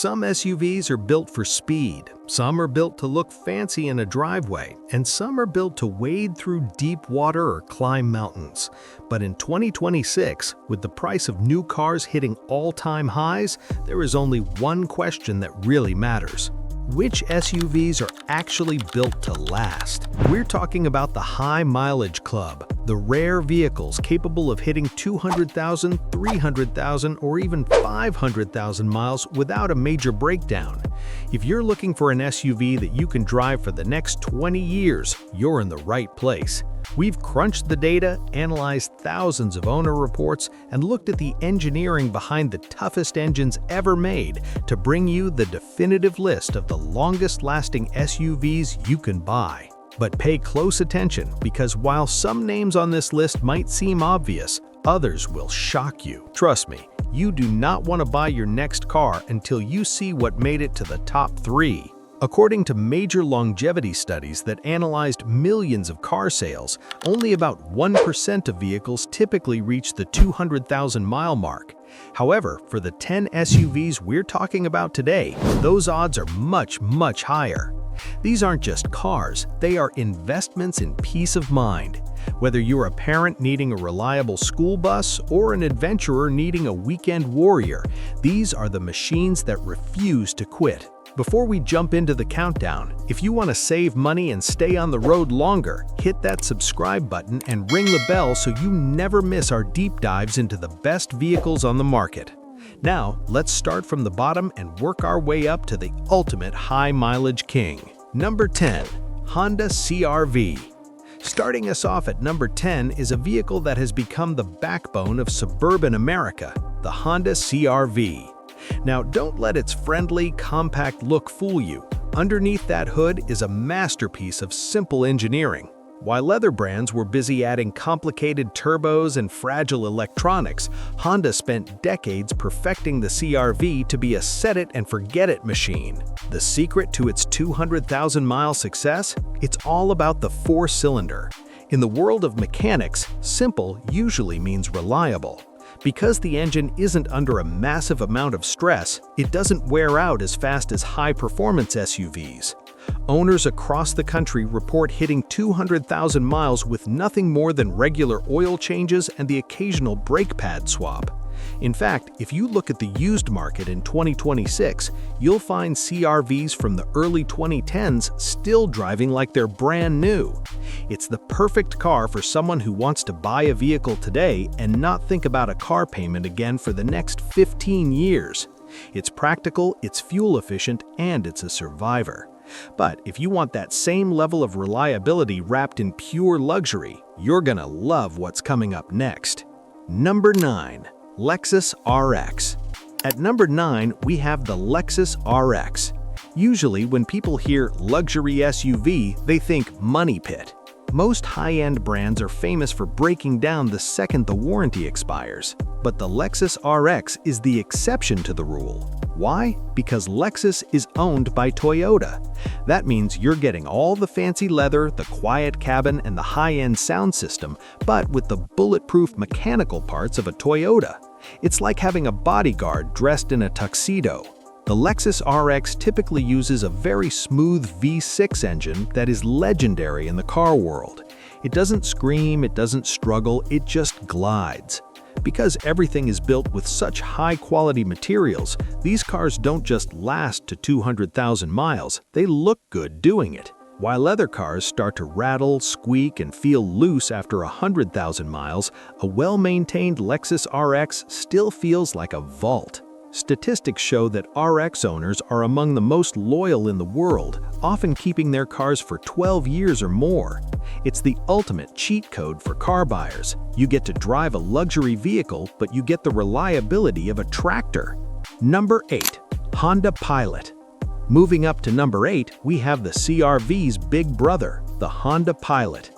Some SUVs are built for speed, some are built to look fancy in a driveway, and some are built to wade through deep water or climb mountains. But in 2026, with the price of new cars hitting all-time highs, there is only one question that really matters. Which SUVs are actually built to last? We're talking about the High Mileage Club, the rare vehicles capable of hitting 200,000, 300,000, or even 500,000 miles without a major breakdown. If you're looking for an SUV that you can drive for the next 20 years, you're in the right place. We've crunched the data, analyzed thousands of owner reports, and looked at the engineering behind the toughest engines ever made to bring you the definitive list of the longest-lasting SUVs you can buy. But pay close attention, because while some names on this list might seem obvious, others will shock you. Trust me, you do not want to buy your next car until you see what made it to the top 3. According to major longevity studies that analyzed millions of car sales, only about 1% of vehicles typically reach the 200,000-mile mark. However, for the 10 SUVs we're talking about today, those odds are much, much higher. These aren't just cars, they are investments in peace of mind. Whether you're a parent needing a reliable school bus or an adventurer needing a weekend warrior, these are the machines that refuse to quit. Before we jump into the countdown, if you want to save money and stay on the road longer, hit that subscribe button and ring the bell so you never miss our deep dives into the best vehicles on the market. Now, let's start from the bottom and work our way up to the ultimate high-mileage king. Number 10. Honda CR-V. Starting us off at number 10 is a vehicle that has become the backbone of suburban America, the Honda CR-V. Now, don't let its friendly, compact look fool you. Underneath that hood is a masterpiece of simple engineering. While other brands were busy adding complicated turbos and fragile electronics, Honda spent decades perfecting the CR-V to be a set-it-and-forget-it machine. The secret to its 200,000-mile success? It's all about the four-cylinder. In the world of mechanics, simple usually means reliable. Because the engine isn't under a massive amount of stress, it doesn't wear out as fast as high-performance SUVs. Owners across the country report hitting 200,000 miles with nothing more than regular oil changes and the occasional brake pad swap. In fact, if you look at the used market in 2026, you'll find CR-Vs from the early 2010s still driving like they're brand new. It's the perfect car for someone who wants to buy a vehicle today and not think about a car payment again for the next 15 years. It's practical, it's fuel efficient, and it's a survivor. But if you want that same level of reliability wrapped in pure luxury, you're gonna love what's coming up next. Number 9. Lexus RX. At number 9, we have the Lexus RX. Usually, when people hear luxury SUV, they think money pit. Most high-end brands are famous for breaking down the second the warranty expires. But the Lexus RX is the exception to the rule. Why? Because Lexus is owned by Toyota. That means you're getting all the fancy leather, the quiet cabin, and the high-end sound system, but with the bulletproof mechanical parts of a Toyota. It's like having a bodyguard dressed in a tuxedo. The Lexus RX typically uses a very smooth V6 engine that is legendary in the car world. It doesn't scream, it doesn't struggle, it just glides. Because everything is built with such high-quality materials, these cars don't just last to 200,000 miles, they look good doing it. While other cars start to rattle, squeak, and feel loose after 100,000 miles, a well-maintained Lexus RX still feels like a vault. Statistics show that RX owners are among the most loyal in the world, often keeping their cars for 12 years or more. It's the ultimate cheat code for car buyers. You get to drive a luxury vehicle, but you get the reliability of a tractor. Number 8. Honda Pilot. Moving up to number 8, we have the CR-V's big brother, the Honda Pilot.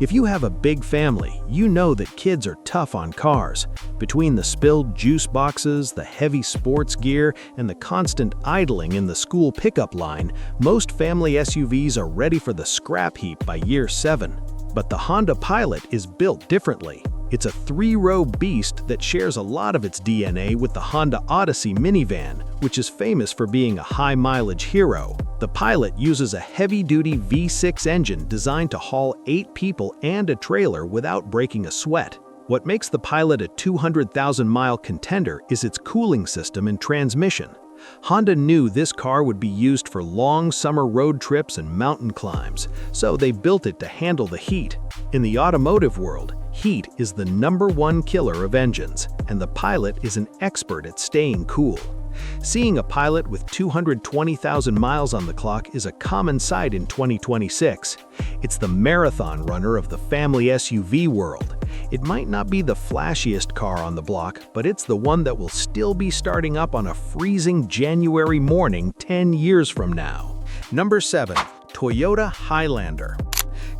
If you have a big family, you know that kids are tough on cars. Between the spilled juice boxes, the heavy sports gear, and the constant idling in the school pickup line, most family SUVs are ready for the scrap heap by year 7. But the Honda Pilot is built differently. It's a three-row beast that shares a lot of its DNA with the Honda Odyssey minivan, which is famous for being a high-mileage hero. The Pilot uses a heavy-duty V6 engine designed to haul 8 people and a trailer without breaking a sweat. What makes the Pilot a 200,000-mile contender is its cooling system and transmission. Honda knew this car would be used for long summer road trips and mountain climbs, so they built it to handle the heat. In the automotive world, heat is the #1 killer of engines, and the Pilot is an expert at staying cool. Seeing a Pilot with 220,000 miles on the clock is a common sight in 2026. It's the marathon runner of the family SUV world. It might not be the flashiest car on the block, but it's the one that will still be starting up on a freezing January morning 10 years from now. Number 7. Toyota Highlander.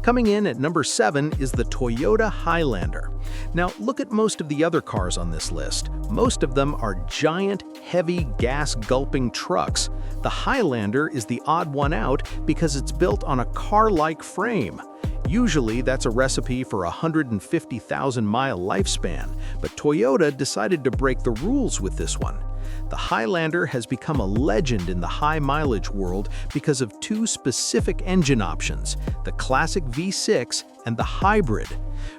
Coming in at number 7 is the Toyota Highlander. Now, look at most of the other cars on this list. Most of them are giant, heavy, gas-gulping trucks. The Highlander is the odd one out because it's built on a car-like frame. Usually, that's a recipe for a 150,000-mile lifespan, but Toyota decided to break the rules with this one. The Highlander has become a legend in the high-mileage world because of 2 specific engine options, the classic V6 and the hybrid.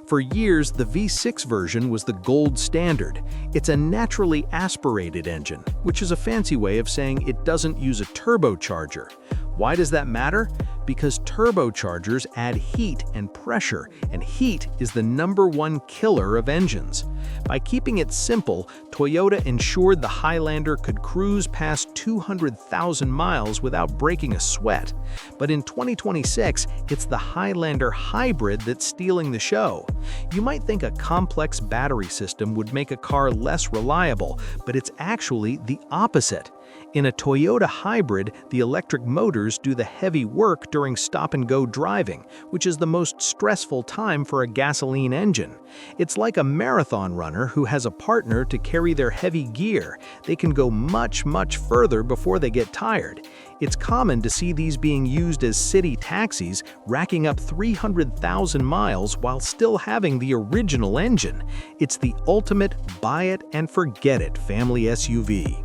For years, the V6 version was the gold standard. It's a naturally aspirated engine, which is a fancy way of saying it doesn't use a turbocharger. Why does that matter? Because turbochargers add heat and pressure, and heat is the #1 killer of engines. By keeping it simple, Toyota ensured the Highlander could cruise past 200,000 miles without breaking a sweat. But in 2026, it's the Highlander hybrid that's stealing the show. You might think a complex battery system would make a car less reliable, but it's actually the opposite. In a Toyota hybrid, the electric motors do the heavy work during stop-and-go driving, which is the most stressful time for a gasoline engine. It's like a marathon runner who has a partner to carry their heavy gear. They can go much, much further before they get tired. It's common to see these being used as city taxis, racking up 300,000 miles while still having the original engine. It's the ultimate buy-it-and-forget-it family SUV.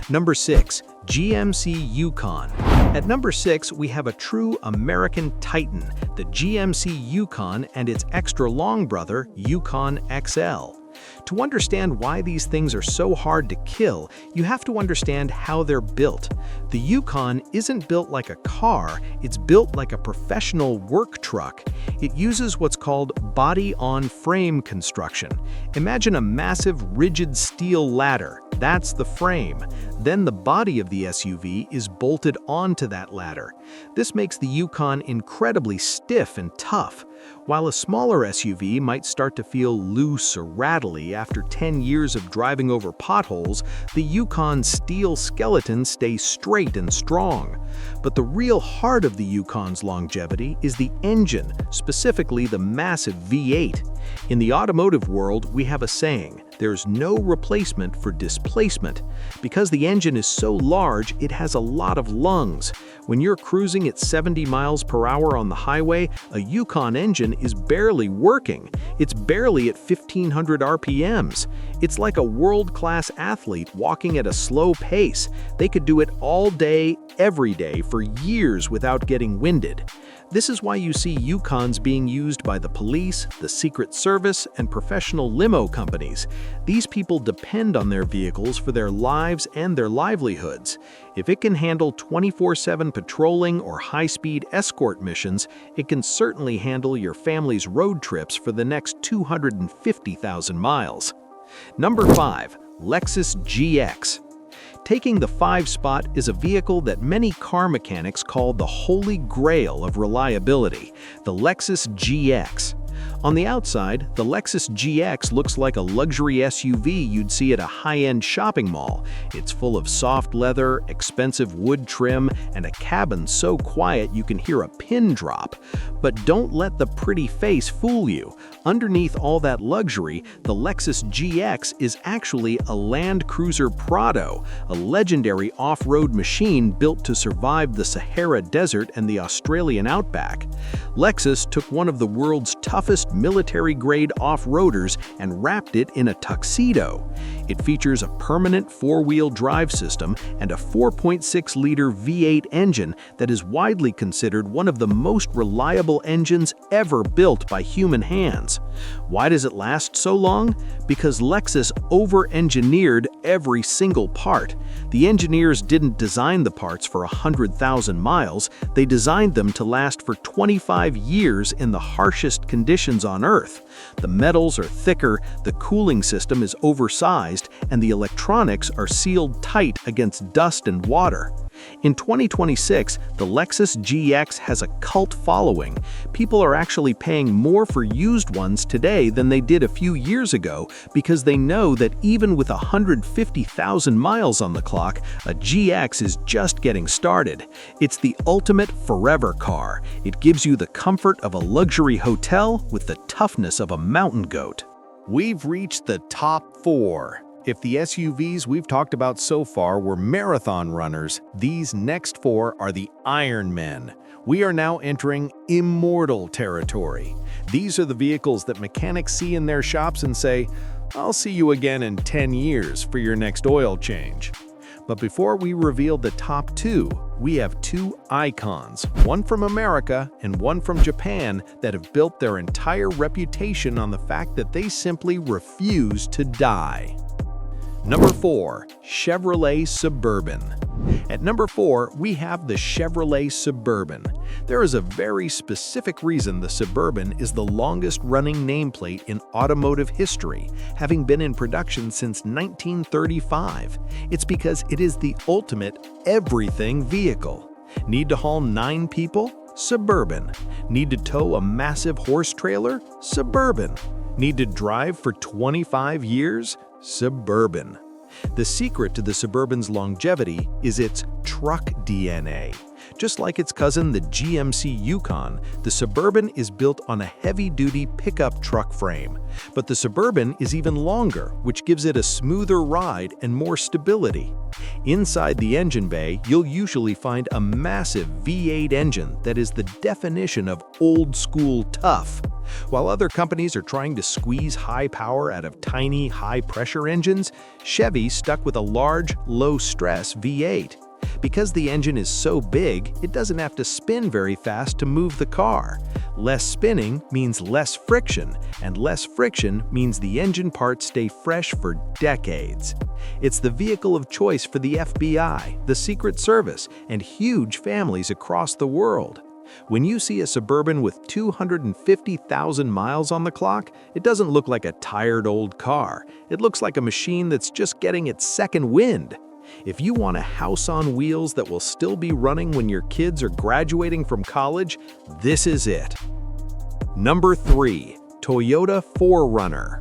Number 6. GMC Yukon. At number 6, we have a true American titan, the GMC Yukon and its extra-long brother, Yukon XL. To understand why these things are so hard to kill, you have to understand how they're built. The Yukon isn't built like a car, it's built like a professional work truck. It uses what's called body-on-frame construction. Imagine a massive, rigid steel ladder. That's the frame. Then the body of the SUV is bolted onto that ladder. This makes the Yukon incredibly stiff and tough. While a smaller SUV might start to feel loose or rattly after 10 years of driving over potholes, the Yukon's steel skeleton stays straight and strong. But the real heart of the Yukon's longevity is the engine, specifically the massive V8. In the automotive world, we have a saying, there's no replacement for displacement. Because the engine is so large, it has a lot of lungs. When you're cruising at 70 miles per hour on the highway, a Yukon engine is barely working. It's barely at 1,500 RPMs. It's like a world-class athlete walking at a slow pace. They could do it all day, every day, for years without getting winded. This is why you see Yukons being used by the police, the Secret Service, and professional limo companies. These people depend on their vehicles for their lives and their livelihoods. If it can handle 24/7 patrolling or high-speed escort missions, it can certainly handle your family's road trips for the next 250,000 miles. Number 5. Lexus GX. Taking the 5 spot is a vehicle that many car mechanics call the holy grail of reliability, the Lexus GX. On the outside, the Lexus GX looks like a luxury SUV you'd see at a high-end shopping mall. It's full of soft leather, expensive wood trim, and a cabin so quiet you can hear a pin drop. But don't let the pretty face fool you. Underneath all that luxury, the Lexus GX is actually a Land Cruiser Prado, a legendary off-road machine built to survive the Sahara Desert and the Australian outback. Lexus took one of the world's toughest military-grade off-roaders and wrapped it in a tuxedo. It features a permanent four-wheel drive system and a 4.6-liter V8 engine that is widely considered one of the most reliable engines ever built by human hands. Why does it last so long? Because Lexus over-engineered every single part. The engineers didn't design the parts for 100,000 miles, they designed them to last for 25 years in the harshest conditions on Earth. The metals are thicker, the cooling system is oversized, and the electronics are sealed tight against dust and water. In 2026, the Lexus GX has a cult following. People are actually paying more for used ones today than they did a few years ago because they know that even with 150,000 miles on the clock, a GX is just getting started. It's the ultimate forever car. It gives you the comfort of a luxury hotel with the toughness of a mountain goat. We've reached the top 4. If the SUVs we've talked about so far were marathon runners, these next 4 are the Iron Men. We are now entering immortal territory. These are the vehicles that mechanics see in their shops and say, "I'll see you again in 10 years for your next oil change." But before we reveal the top 2, we have 2 icons, one from America and one from Japan, that have built their entire reputation on the fact that they simply refuse to die. Number 4. Chevrolet Suburban. At number 4, we have the Chevrolet Suburban. There is a very specific reason the Suburban is the longest-running nameplate in automotive history, having been in production since 1935. It's because it is the ultimate everything vehicle. Need to haul 9 people? Suburban. Need to tow a massive horse trailer? Suburban. Need to drive for 25 years? Suburban. The secret to the Suburban's longevity is its truck DNA. Just like its cousin, the GMC Yukon, the Suburban is built on a heavy-duty pickup truck frame. But the Suburban is even longer, which gives it a smoother ride and more stability. Inside the engine bay, you'll usually find a massive V8 engine that is the definition of old-school tough. While other companies are trying to squeeze high power out of tiny, high-pressure engines, Chevy stuck with a large, low-stress V8. Because the engine is so big, it doesn't have to spin very fast to move the car. Less spinning means less friction, and less friction means the engine parts stay fresh for decades. It's the vehicle of choice for the FBI, the Secret Service, and huge families across the world. When you see a Suburban with 250,000 miles on the clock, it doesn't look like a tired old car. It looks like a machine that's just getting its second wind. If you want a house on wheels that will still be running when your kids are graduating from college, this is it. Number 3. Toyota 4Runner.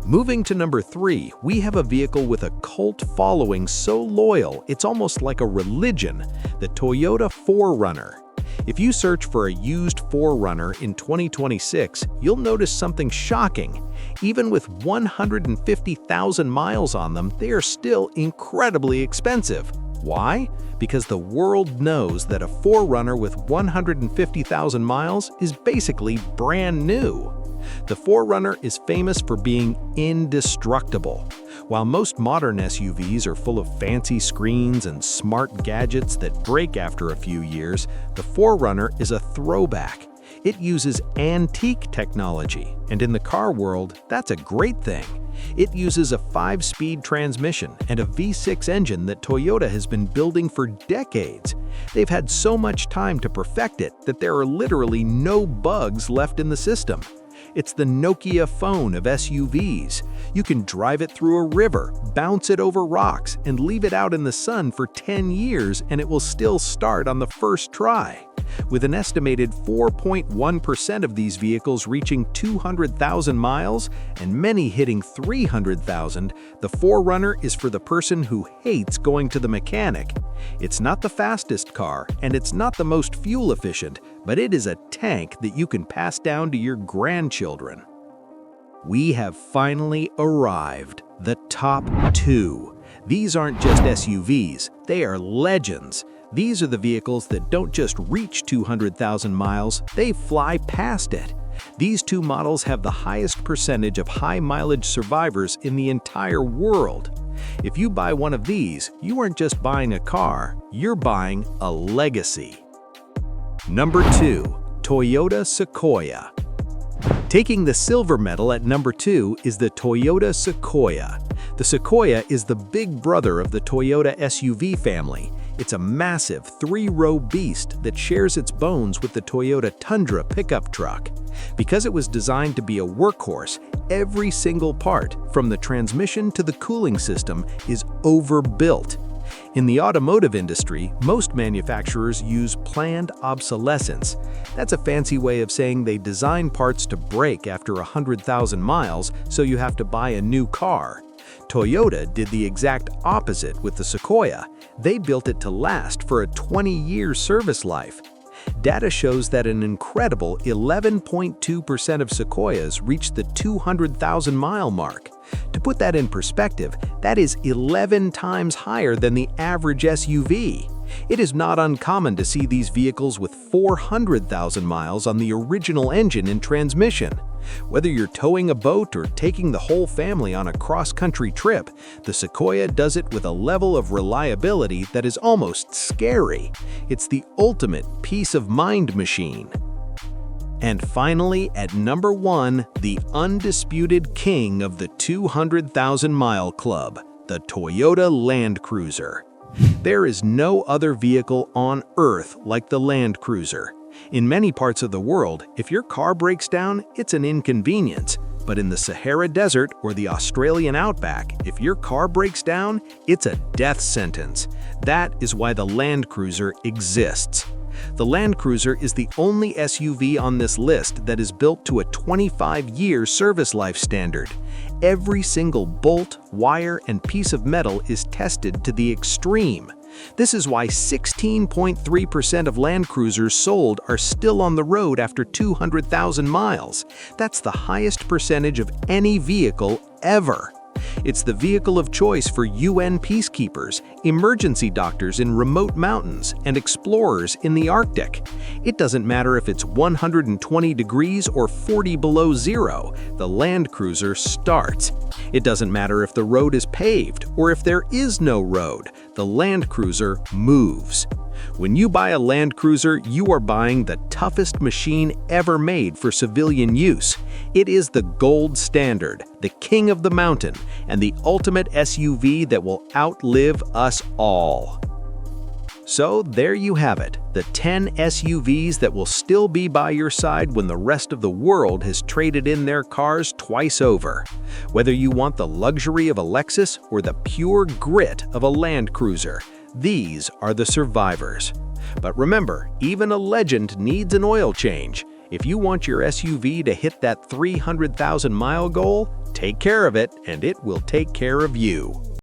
Moving to number 3, we have a vehicle with a cult following so loyal it's almost like a religion, the Toyota 4Runner. If you search for a used 4Runner in 2026, you'll notice something shocking. Even with 150,000 miles on them, they are still incredibly expensive. Why? Because the world knows that a 4Runner with 150,000 miles is basically brand new. The 4Runner is famous for being indestructible. While most modern SUVs are full of fancy screens and smart gadgets that break after a few years, the 4Runner is a throwback. It uses antique technology, and in the car world, that's a great thing. It uses a 5-speed transmission and a V6 engine that Toyota has been building for decades. They've had so much time to perfect it that there are literally no bugs left in the system. It's the Nokia phone of SUVs. You can drive it through a river, bounce it over rocks, and leave it out in the sun for 10 years and it will still start on the first try. With an estimated 4.1% of these vehicles reaching 200,000 miles and many hitting 300,000, the 4Runner is for the person who hates going to the mechanic. It's not the fastest car and it's not the most fuel efficient, but it is a tank that you can pass down to your grandchildren. We have finally arrived, the top 2. These aren't just SUVs, they are legends. These are the vehicles that don't just reach 200,000 miles, they fly past it. These two models have the highest percentage of high-mileage survivors in the entire world. If you buy one of these, you aren't just buying a car, you're buying a legacy. Number 2. Toyota Sequoia. Taking the silver medal at number 2 is the Toyota Sequoia. The Sequoia is the big brother of the Toyota SUV family. It's a massive 3-row beast that shares its bones with the Toyota Tundra pickup truck. Because it was designed to be a workhorse, every single part, from the transmission to the cooling system, is overbuilt. In the automotive industry, most manufacturers use planned obsolescence. That's a fancy way of saying they design parts to break after 100,000 miles, so you have to buy a new car. Toyota did the exact opposite with the Sequoia. They built it to last for a 20-year service life. Data shows that an incredible 11.2% of Sequoias reach the 200,000-mile mark. To put that in perspective, that is 11 times higher than the average SUV. It is not uncommon to see these vehicles with 400,000 miles on the original engine and transmission. Whether you're towing a boat or taking the whole family on a cross-country trip, the Sequoia does it with a level of reliability that is almost scary. It's the ultimate peace of mind machine. And finally, at number 1, the undisputed king of the 200,000-mile club, the Toyota Land Cruiser. There is no other vehicle on Earth like the Land Cruiser. In many parts of the world, if your car breaks down, it's an inconvenience. But in the Sahara Desert or the Australian outback, if your car breaks down, it's a death sentence. That is why the Land Cruiser exists. The Land Cruiser is the only SUV on this list that is built to a 25-year service life standard. Every single bolt, wire, and piece of metal is tested to the extreme. This is why 16.3% of Land Cruisers sold are still on the road after 200,000 miles. That's the highest percentage of any vehicle ever. It's the vehicle of choice for UN peacekeepers, emergency doctors in remote mountains, and explorers in the Arctic. It doesn't matter if it's 120 degrees or 40 below zero, the Land Cruiser starts. It doesn't matter if the road is paved or if there is no road, the Land Cruiser moves. When you buy a Land Cruiser, you are buying the toughest machine ever made for civilian use. It is the gold standard, the king of the mountain, and the ultimate SUV that will outlive us all. So there you have it, the 10 SUVs that will still be by your side when the rest of the world has traded in their cars twice over. Whether you want the luxury of a Lexus or the pure grit of a Land Cruiser, these are the survivors. But remember, even a legend needs an oil change. If you want your SUV to hit that 300,000-mile goal, take care of it, and it will take care of you.